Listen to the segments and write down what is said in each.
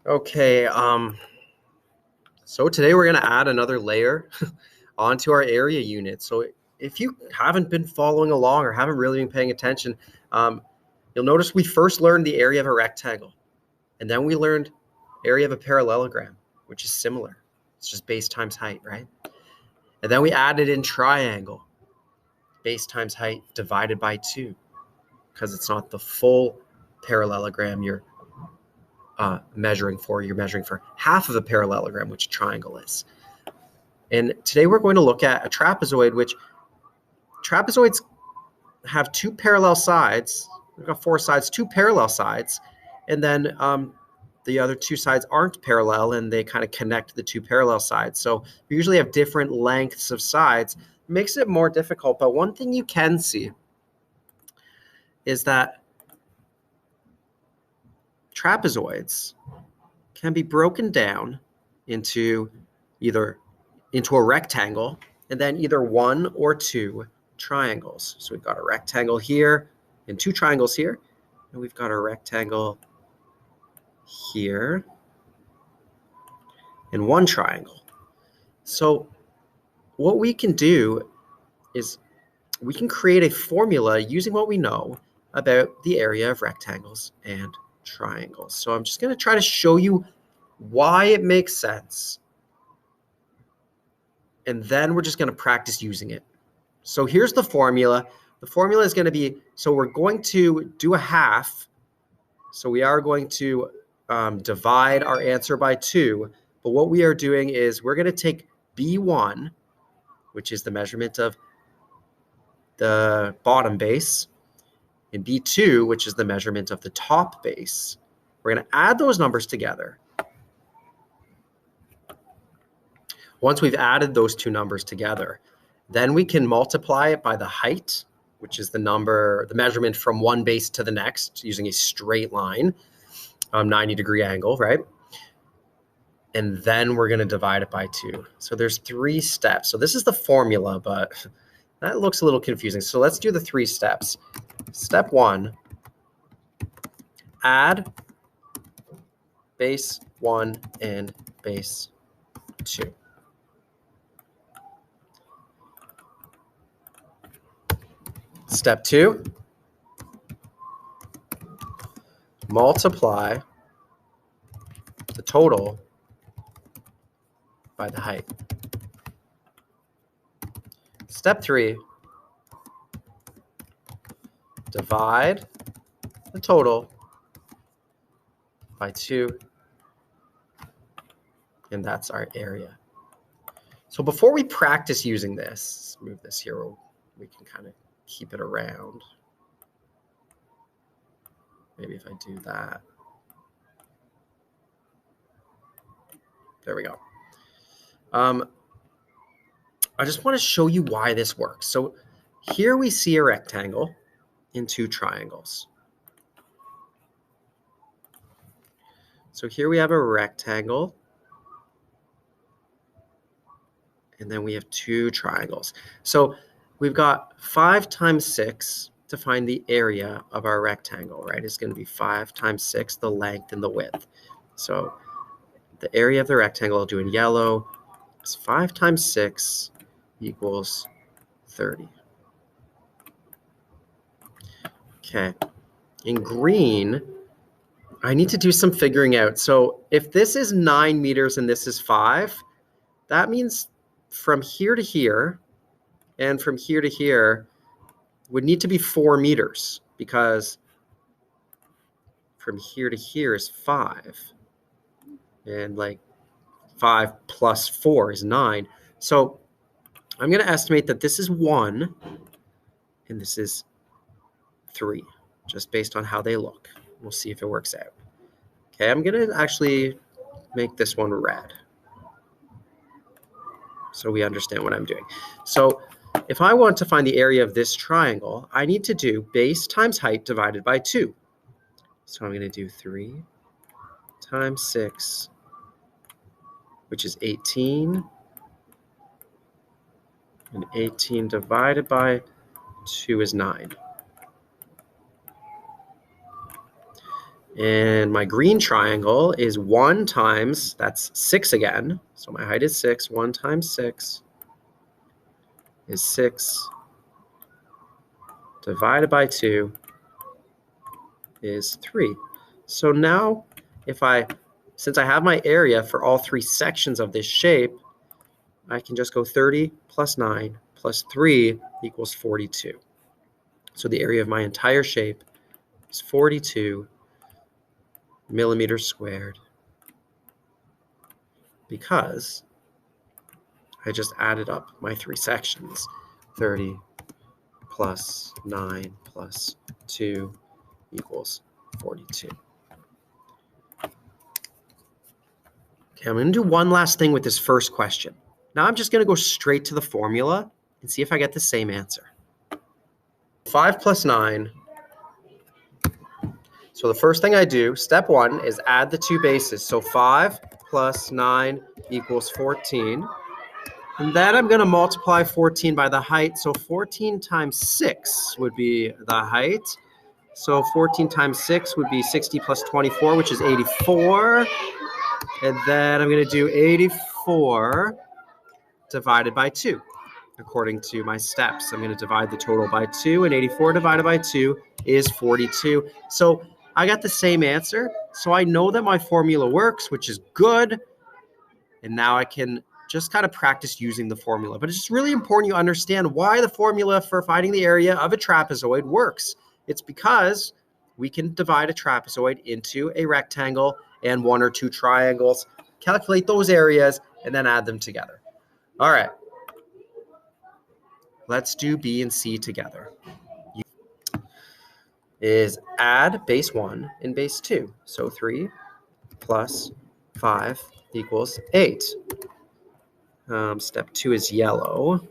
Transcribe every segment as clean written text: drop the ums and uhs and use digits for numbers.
Okay, so today we're going to add another layer onto our area unit. So if you haven't been following along or haven't really been paying attention, you'll notice we first learned the area of a rectangle, and then we learned area of a parallelogram, which is similar. It's just base times height, right? And then we added in triangle, base times height divided by 2, because it's not the full parallelogram you're measuring for. You're measuring for half of a parallelogram, which a triangle is. And today we're going to look at a trapezoid, which trapezoids have two parallel sides. We've got 4 sides, 2 parallel sides, and then the other 2 sides aren't parallel, and they kind of connect the 2 parallel sides. So we usually have different lengths of sides. It makes it more difficult, but one thing you can see is that trapezoids can be broken down into a rectangle and then either 1 or 2 triangles. So we've got a rectangle here and 2 triangles here, and we've got a rectangle here and 1 triangle. So what we can do is we can create a formula using what we know about the area of rectangles and triangles. So I'm just going to try to show you why it makes sense, and then we're just going to practice using it. So here's the formula. The formula is going to be, so we're going to do a half. So we are going to divide our answer by 2. But what we are doing is we're going to take B1, which is the measurement of the bottom base, and B2, which is the measurement of the top base. We're going to add those numbers together. Once we've added those 2 numbers together, then we can multiply it by the height, which is the measurement from one base to the next using a straight line, 90-degree angle, right? And then we're going to divide it by 2. So there's 3 steps. So this is the formula, but that looks a little confusing. So let's do the 3 steps. Step 1, add base 1 and base 2. Step 2, multiply the total by the height. Step 3, divide the total by 2, and that's our area. So before we practice using this, let's move this here, we can kind of keep it around. Maybe if I do that. There we go. I just want to show you why this works. So here we see a rectangle and 2 triangles. So here we have a rectangle, and then we have 2 triangles. So we've got 5 times 6 to find the area of our rectangle, right? It's going to be 5 times 6, the length and the width. So the area of the rectangle, I'll do in yellow, is 5 times 6 equals 30. Okay. In green, I need to do some figuring out. So if this is 9 meters and this is 5, that means from here to here and from here to here would need to be 4 meters, because from here to here is 5. And like 5 plus 4 is 9. So I'm going to estimate that this is 1 and this is 3, just based on how they look. We'll see if it works out. Okay, I'm going to actually make this one red so we understand what I'm doing. So if I want to find the area of this triangle, I need to do base times height divided by 2. So I'm going to do 3 times 6, which is 18. And 18 divided by 2 is 9. And my green triangle is 1 times, that's 6 again. So my height is 6. 1 times 6 is 6 divided by 2 is 3. So now since I have my area for all 3 sections of this shape, I can just go 30 plus 9 plus 3 equals 42. So the area of my entire shape is 42 millimeters squared because I just added up my 3 sections. 30 plus 9 plus 2 equals 42. Okay, I'm going to do one last thing with this first question. Now I'm just going to go straight to the formula and see if I get the same answer. 5 plus 9. So the first thing I do, step 1, is add the 2 bases. So 5 plus 9 equals 14. And then I'm going to multiply 14 by the height. So 14 times 6 would be the height. So 14 times 6 would be 60 plus 24, which is 84. And then I'm going to do 84 divided by 2. According to my steps, I'm going to divide the total by 2, and 84 divided by 2 is 42. So I got the same answer. So I know that my formula works, which is good. And now I can just kind of practice using the formula. But it's just really important you understand why the formula for finding the area of a trapezoid works. It's because we can divide a trapezoid into a rectangle and 1 or 2 triangles, calculate those areas, and then add them together. All right. Let's do B and C together. Is add base 1 and base 2. So 3 plus 5 equals 8. Step 2 is yellow.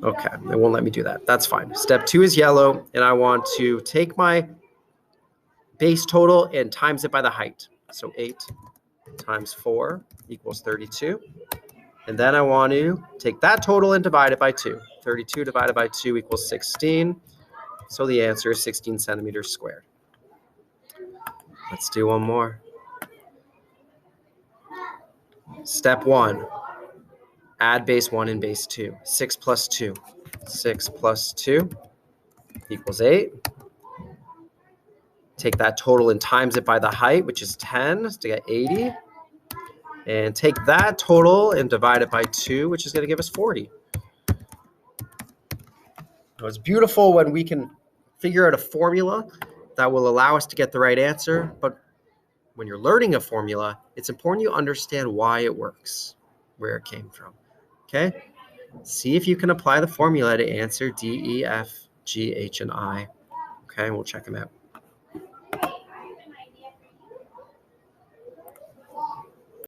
Okay, it won't let me do that. That's fine. Step 2 is yellow, and I want to take my base total and times it by the height. So 8 times 4 equals 32. And then I want to take that total and divide it by 2. 32 divided by 2 equals 16. So the answer is 16 centimeters squared. Let's do one more. Step 1, add base 1 and base 2. 6 plus 2. 6 plus 2 equals 8. Take that total and times it by the height, which is 10, to get 80. And take that total and divide it by 2, which is going to give us 40. It's beautiful when we can figure out a formula that will allow us to get the right answer. But when you're learning a formula, it's important you understand why it works, where it came from. Okay? See if you can apply the formula to answer D, E, F, G, H, and I. Okay, we'll check them out.